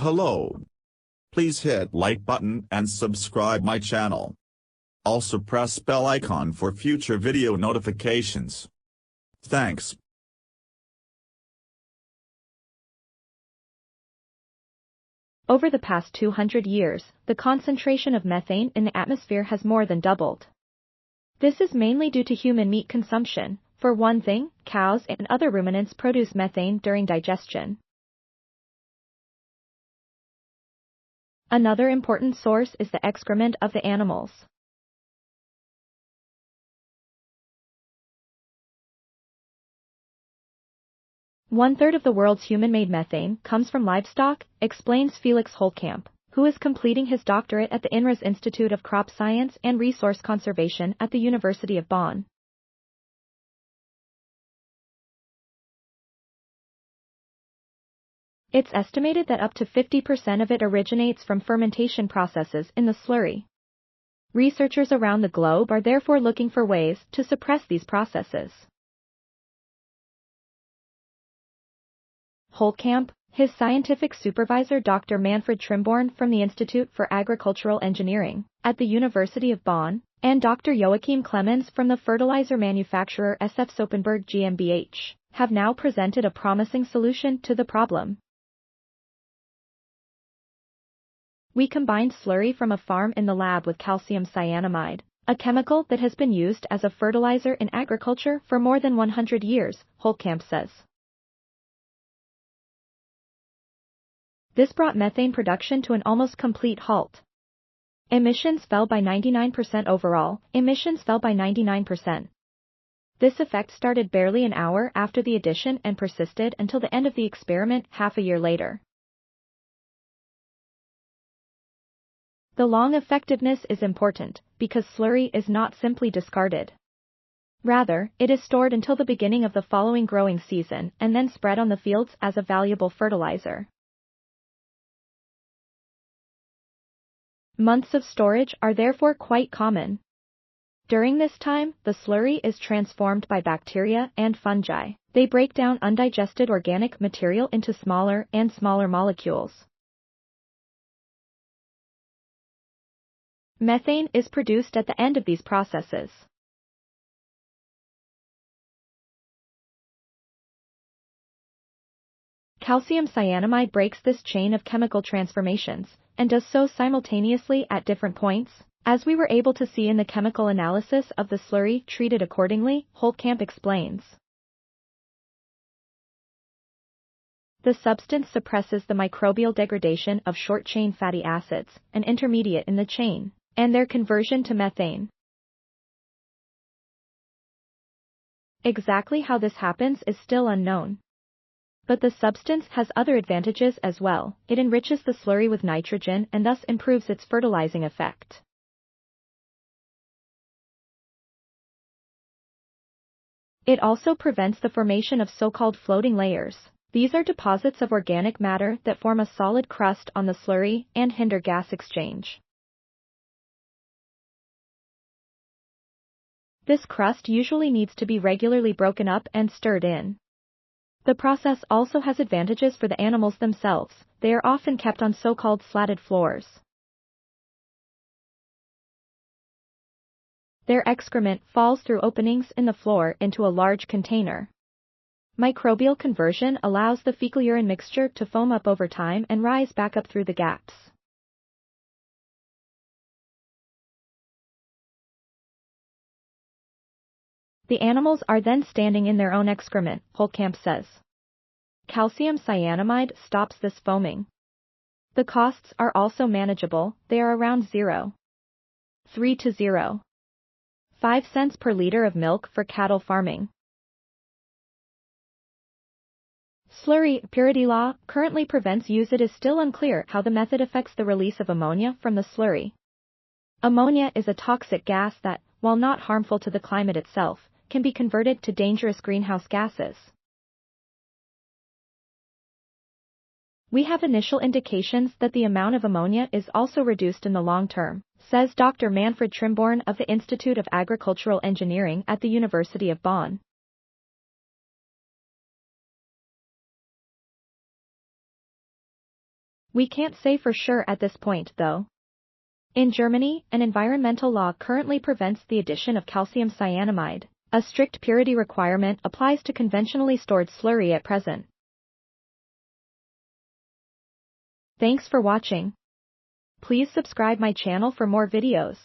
Hello. Please hit like button and subscribe my channel. Also press bell icon for future video notifications. Thanks. Over the past 200 years, the concentration of methane in the atmosphere has more than doubled. This is mainly due to human meat consumption. For one thing, cows and other ruminants produce methane during digestion. Another important source is the excrement of the animals. One-third of the world's human-made methane comes from livestock, explains Felix Holtkamp, who is completing his doctorate at the INRES Institute of Crop Science and Resource Conservation at the University of Bonn. It's estimated that up to 50% of it originates from fermentation processes in the slurry. Researchers around the globe are therefore looking for ways to suppress these processes. Holtkamp, his scientific supervisor Dr. Manfred Trimborn from the Institute for Agricultural Engineering at the University of Bonn, and Dr. Joachim Clemens from the fertilizer manufacturer SF Soppenberg GmbH, have now presented a promising solution to the problem. We combined slurry from a farm in the lab with calcium cyanamide, a chemical that has been used as a fertilizer in agriculture for more than 100 years, Holtkamp says. This brought methane production to an almost complete halt. Emissions fell by 99% overall. Emissions fell by 99%. This effect started barely an hour after the addition and persisted until the end of the experiment half a year later. The long effectiveness is important, because slurry is not simply discarded. Rather, it is stored until the beginning of the following growing season and then spread on the fields as a valuable fertilizer. Months of storage are therefore quite common. During this time, the slurry is transformed by bacteria and fungi. They break down undigested organic material into smaller and smaller molecules. Methane is produced at the end of these processes. Calcium cyanamide breaks this chain of chemical transformations, and does so simultaneously at different points, as we were able to see in the chemical analysis of the slurry treated accordingly, Holtkamp explains. The substance suppresses the microbial degradation of short-chain fatty acids, an intermediate in the chain, and their conversion to methane. Exactly how this happens is still unknown. But the substance has other advantages as well. It enriches the slurry with nitrogen and thus improves its fertilizing effect. It also prevents the formation of so-called floating layers. These are deposits of organic matter that form a solid crust on the slurry and hinder gas exchange. This crust usually needs to be regularly broken up and stirred in. The process also has advantages for the animals themselves. They are often kept on so-called slatted floors. Their excrement falls through openings in the floor into a large container. Microbial conversion allows the fecal urine mixture to foam up over time and rise back up through the gaps. The animals are then standing in their own excrement, Holtkamp says. Calcium cyanamide stops this foaming. The costs are also manageable. They are around 0.3 to 0.5 cents per liter of milk for cattle farming. Slurry purity law currently prevents use. It is still unclear how the method affects the release of ammonia from the slurry. Ammonia is a toxic gas that, while not harmful to the climate itself, can be converted to dangerous greenhouse gases. We have initial indications that the amount of ammonia is also reduced in the long term, says Dr. Manfred Trimborn of the Institute of Agricultural Engineering at the University of Bonn. We can't say for sure at this point, though. In Germany, an environmental law currently prevents the addition of calcium cyanamide. A strict purity requirement applies to conventionally stored slurry at present. Thanks for watching. Please subscribe my channel for more videos.